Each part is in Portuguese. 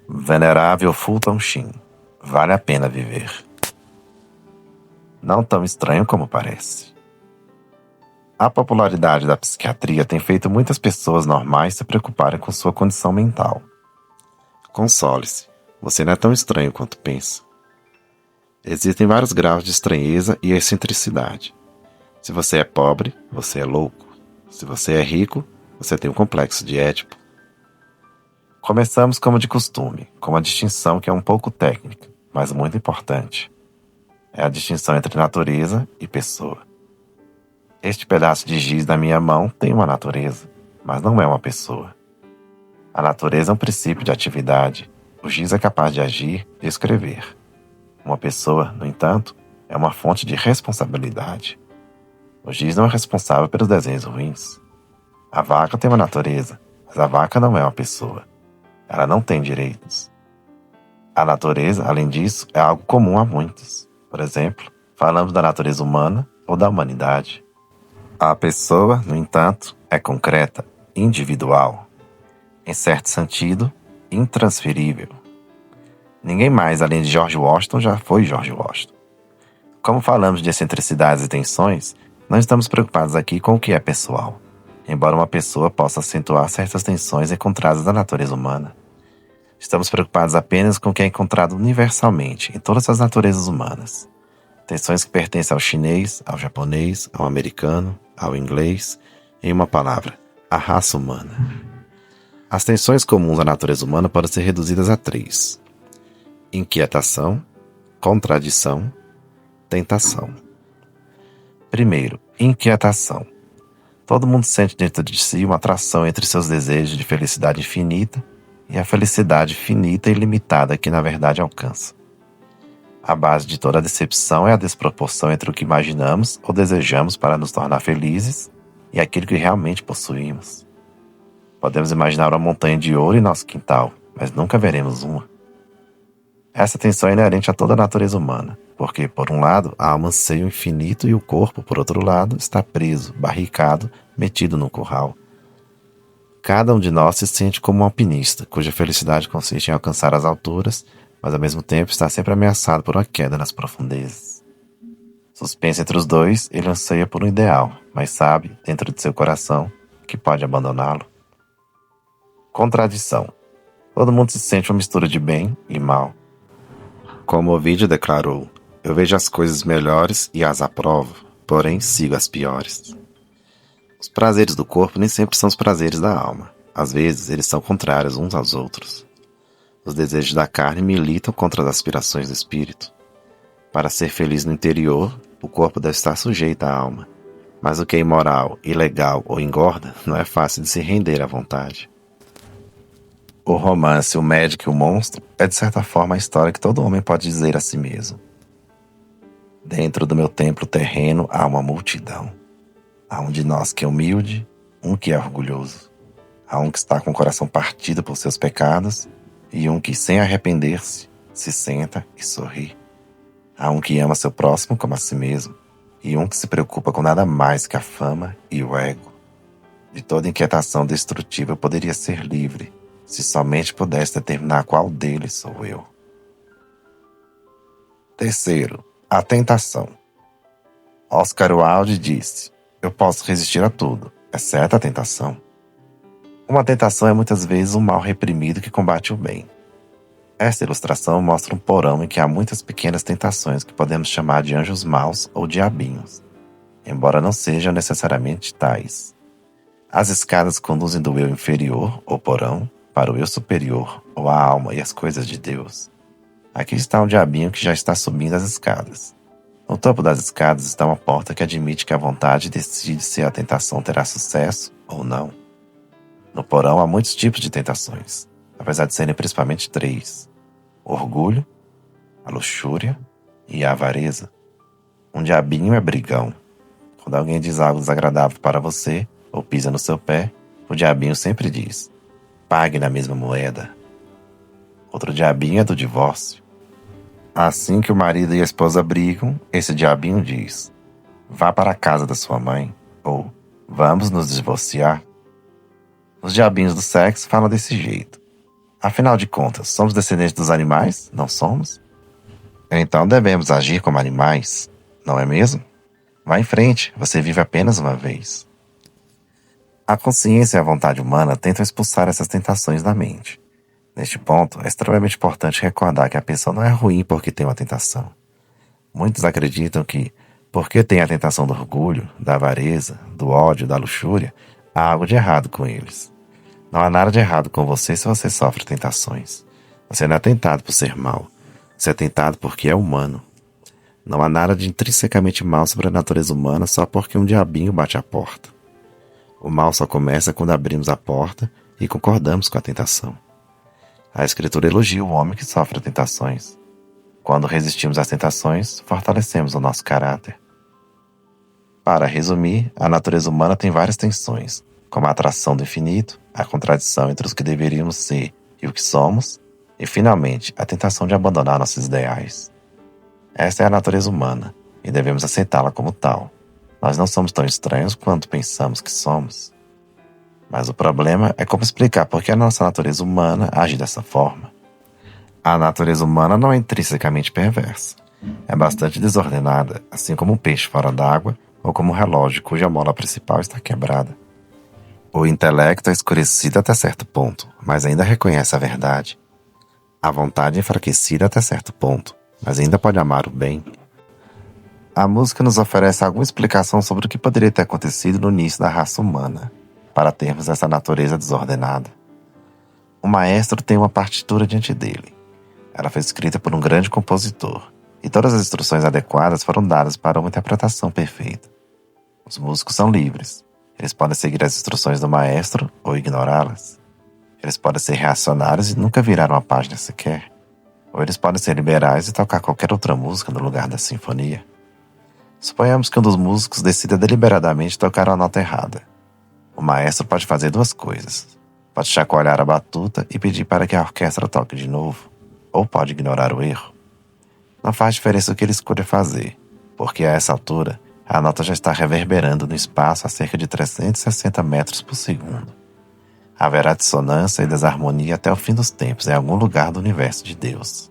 Venerável Fulton Sheen, vale a pena viver. Não tão estranho como parece. A popularidade da psiquiatria tem feito muitas pessoas normais se preocuparem com sua condição mental. Console-se, você não é tão estranho quanto pensa. Existem vários graus de estranheza e excentricidade. Se você é pobre, você é louco. Se você é rico, você tem um complexo de Édipo. Começamos como de costume, com uma distinção que é um pouco técnica, mas muito importante. É a distinção entre natureza e pessoa. Este pedaço de giz da minha mão tem uma natureza, mas não é uma pessoa. A natureza é um princípio de atividade. O giz é capaz de agir e escrever. Uma pessoa, no entanto, é uma fonte de responsabilidade. O giz não é responsável pelos desenhos ruins. A vaca tem uma natureza, mas a vaca não é uma pessoa. Ela não tem direitos. A natureza, além disso, é algo comum a muitos. Por exemplo, falamos da natureza humana ou da humanidade. A pessoa, no entanto, é concreta, individual. Em certo sentido, intransferível. Ninguém mais, além de George Washington, já foi George Washington. Como falamos de excentricidades e tensões, não estamos preocupados aqui com o que é pessoal, embora uma pessoa possa acentuar certas tensões encontradas na natureza humana. Estamos preocupados apenas com o que é encontrado universalmente em todas as naturezas humanas. Tensões que pertencem ao chinês, ao japonês, ao americano, ao inglês, em uma palavra, à raça humana. As tensões comuns à natureza humana podem ser reduzidas a 3: inquietação, contradição, tentação. Primeiro, inquietação. Todo mundo sente dentro de si uma atração entre seus desejos de felicidade infinita e a felicidade finita e limitada que na verdade alcança. A base de toda a decepção é a desproporção entre o que imaginamos ou desejamos para nos tornar felizes e aquilo que realmente possuímos. Podemos imaginar uma montanha de ouro em nosso quintal, mas nunca veremos uma. Essa tensão é inerente a toda a natureza humana, porque, por um lado, a alma anseia o infinito e o corpo, por outro lado, está preso, barricado, metido num curral. Cada um de nós se sente como um alpinista, cuja felicidade consiste em alcançar as alturas, mas ao mesmo tempo está sempre ameaçado por uma queda nas profundezas. Suspenso entre os dois, ele anseia por um ideal, mas sabe, dentro de seu coração, que pode abandoná-lo. Contradição. Todo mundo se sente uma mistura de bem e mal. Como Ovídio declarou, eu vejo as coisas melhores e as aprovo, porém sigo as piores. Os prazeres do corpo nem sempre são os prazeres da alma. Às vezes, eles são contrários uns aos outros. Os desejos da carne militam contra as aspirações do espírito. Para ser feliz no interior, o corpo deve estar sujeito à alma. Mas o que é imoral, ilegal ou engorda não é fácil de se render à vontade. O romance O Médico e o Monstro é de certa forma a história que todo homem pode dizer a si mesmo. Dentro do meu templo terreno há uma multidão. Há um de nós que é humilde, um que é orgulhoso. Há um que está com o coração partido por seus pecados e um que, sem arrepender-se, se senta e sorri. Há um que ama seu próximo como a si mesmo e um que se preocupa com nada mais que a fama e o ego. De toda inquietação destrutiva eu poderia ser livre, se somente pudesse determinar qual deles sou eu. Terceiro, a tentação. Oscar Wilde disse: eu posso resistir a tudo, exceto a tentação. Uma tentação é muitas vezes um mal reprimido que combate o bem. Esta ilustração mostra um porão em que há muitas pequenas tentações que podemos chamar de anjos maus ou diabinhos, embora não sejam necessariamente tais. As escadas conduzem do eu inferior, ou porão, para o eu superior, ou a alma e as coisas de Deus. Aqui está um diabinho que já está subindo as escadas. No topo das escadas está uma porta que admite que a vontade decide se a tentação terá sucesso ou não. No porão há muitos tipos de tentações, apesar de serem principalmente 3: o orgulho, a luxúria e a avareza. Um diabinho é brigão. Quando alguém diz algo desagradável para você, ou pisa no seu pé, o diabinho sempre diz: pague na mesma moeda. Outro diabinho é do divórcio. Assim que o marido e a esposa brigam, esse diabinho diz: vá para a casa da sua mãe, ou vamos nos divorciar. Os diabinhos do sexo falam desse jeito: Afinal de contas, somos descendentes dos animais? Não somos? Então devemos agir como animais, não é mesmo? Vá em frente, você vive apenas uma vez. A consciência e a vontade humana tentam expulsar essas tentações da mente. Neste ponto, é extremamente importante recordar que a pessoa não é ruim porque tem uma tentação. Muitos acreditam que, porque tem a tentação do orgulho, da avareza, do ódio, da luxúria, há algo de errado com eles. Não há nada de errado com você se você sofre tentações. Você não é tentado por ser mau. Você é tentado porque é humano. Não há nada de intrinsecamente mal sobre a natureza humana só porque um diabinho bate a porta. O mal só começa quando abrimos a porta e concordamos com a tentação. A Escritura elogia o homem que sofre tentações. Quando resistimos às tentações, fortalecemos o nosso caráter. Para resumir, a natureza humana tem várias tensões, como a atração do infinito, a contradição entre os que deveríamos ser e o que somos, e, finalmente, a tentação de abandonar nossos ideais. Esta é a natureza humana, e devemos aceitá-la como tal. Nós não somos tão estranhos quanto pensamos que somos. Mas o problema é como explicar por que a nossa natureza humana age dessa forma. A natureza humana não é intrinsecamente perversa. É bastante desordenada, assim como um peixe fora d'água ou como um relógio cuja mola principal está quebrada. O intelecto é escurecido até certo ponto, mas ainda reconhece a verdade. A vontade é enfraquecida até certo ponto, mas ainda pode amar o bem. A música nos oferece alguma explicação sobre o que poderia ter acontecido no início da raça humana, para termos essa natureza desordenada. O maestro tem uma partitura diante dele. Ela foi escrita por um grande compositor, e todas as instruções adequadas foram dadas para uma interpretação perfeita. Os músicos são livres. Eles podem seguir as instruções do maestro ou ignorá-las. Eles podem ser reacionários e nunca virar uma página sequer. Ou eles podem ser liberais e tocar qualquer outra música no lugar da sinfonia. Suponhamos que um dos músicos decida deliberadamente tocar a nota errada. O maestro pode fazer duas coisas. Pode chacoalhar a batuta e pedir para que a orquestra toque de novo. Ou pode ignorar o erro. Não faz diferença o que ele escolha fazer, porque a essa altura, a nota já está reverberando no espaço a cerca de 360 metros por segundo. Haverá dissonância e desarmonia até o fim dos tempos em algum lugar do universo de Deus.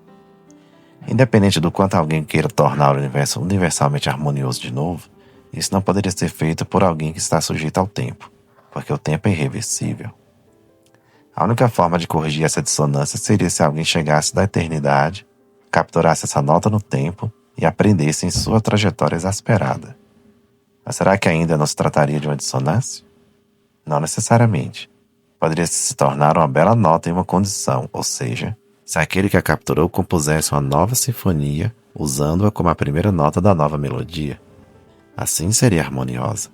Independente do quanto alguém queira tornar o universo universalmente harmonioso de novo, isso não poderia ser feito por alguém que está sujeito ao tempo, porque o tempo é irreversível. A única forma de corrigir essa dissonância seria se alguém chegasse da eternidade, capturasse essa nota no tempo e aprendesse em sua trajetória exasperada. Mas será que ainda não se trataria de uma dissonância? Não necessariamente. Poderia se tornar uma bela nota em uma condição, ou seja, se aquele que a capturou compusesse uma nova sinfonia, usando-a como a primeira nota da nova melodia. Assim seria harmoniosa.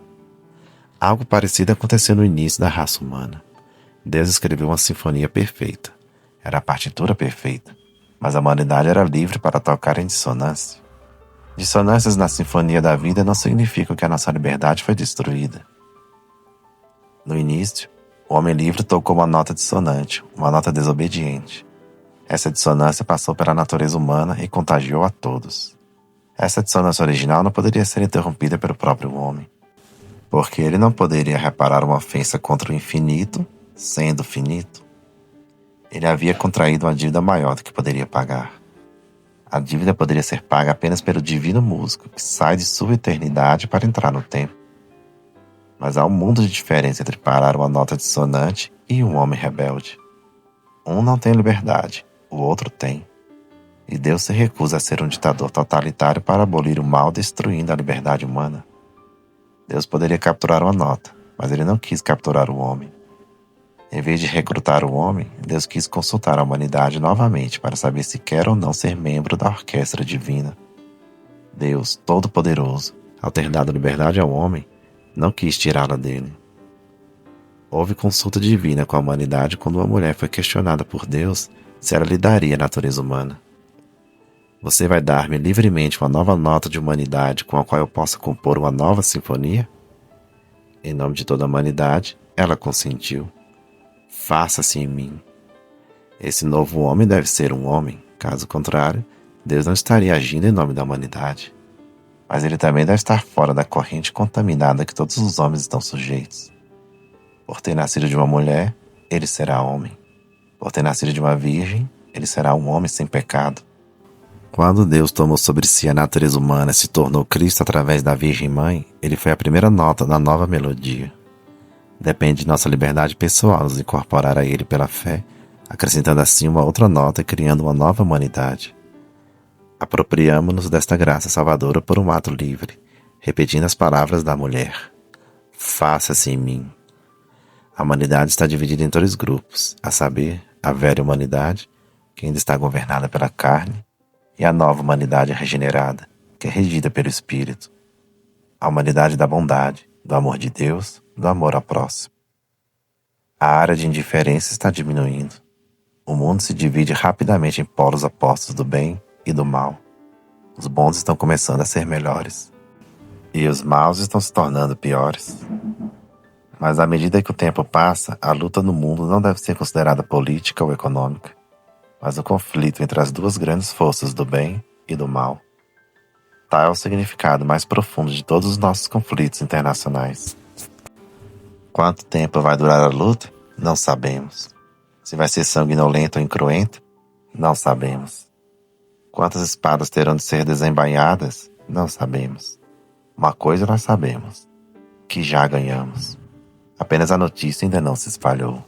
Algo parecido aconteceu no início da raça humana. Deus escreveu uma sinfonia perfeita. Era a partitura perfeita, mas a humanidade era livre para tocar em dissonância. Dissonâncias na sinfonia da vida não significam que a nossa liberdade foi destruída. No início, o homem livre tocou uma nota dissonante, uma nota desobediente. Essa dissonância passou pela natureza humana e contagiou a todos. Essa dissonância original não poderia ser interrompida pelo próprio homem, porque ele não poderia reparar uma ofensa contra o infinito, sendo finito. Ele havia contraído uma dívida maior do que poderia pagar. A dívida poderia ser paga apenas pelo divino músico, que sai de sua eternidade para entrar no tempo. Mas há um mundo de diferença entre parar uma nota dissonante e um homem rebelde. Um não tem liberdade, o outro tem. E Deus se recusa a ser um ditador totalitário para abolir o mal, destruindo a liberdade humana. Deus poderia capturar uma nota, mas ele não quis capturar o homem. Em vez de recrutar o homem, Deus quis consultar a humanidade novamente para saber se quer ou não ser membro da orquestra divina. Deus, Todo-Poderoso, ao ter dado liberdade ao homem, não quis tirá-la dele. Houve consulta divina com a humanidade quando uma mulher foi questionada por Deus se ela lhe daria a natureza humana. Você vai dar-me livremente uma nova nota de humanidade com a qual eu possa compor uma nova sinfonia? Em nome de toda a humanidade, ela consentiu. Faça-se em mim. Esse novo homem deve ser um homem, caso contrário, Deus não estaria agindo em nome da humanidade. Mas ele também deve estar fora da corrente contaminada que todos os homens estão sujeitos. Por ter nascido de uma mulher, ele será homem. Por ter nascido de uma virgem, ele será um homem sem pecado. Quando Deus tomou sobre si a natureza humana e se tornou Cristo através da Virgem Mãe, ele foi a primeira nota da nova melodia. Depende de nossa liberdade pessoal nos incorporar a ele pela fé, acrescentando assim uma outra nota e criando uma nova humanidade. Apropriamo-nos desta graça salvadora por um ato livre, repetindo as palavras da mulher. Faça-se em mim. A humanidade está dividida em 2 grupos, a saber, a velha humanidade, que ainda está governada pela carne, e a nova humanidade regenerada, que é regida pelo Espírito. A humanidade da bondade, do amor de Deus, do amor ao próximo. A área de indiferença está diminuindo. O mundo se divide rapidamente em polos opostos do bem e do mal. Os bons estão começando a ser melhores, e os maus estão se tornando piores. Mas à medida que o tempo passa, a luta no mundo não deve ser considerada política ou econômica, mas o conflito entre as 2 grandes forças do bem e do mal. Tal é o significado mais profundo de todos os nossos conflitos internacionais. Quanto tempo vai durar a luta? Não sabemos. Se vai ser sanguinolento ou incruento? Não sabemos. Quantas espadas terão de ser desembainhadas? Não sabemos. Uma coisa nós sabemos, que já ganhamos. Apenas a notícia ainda não se espalhou.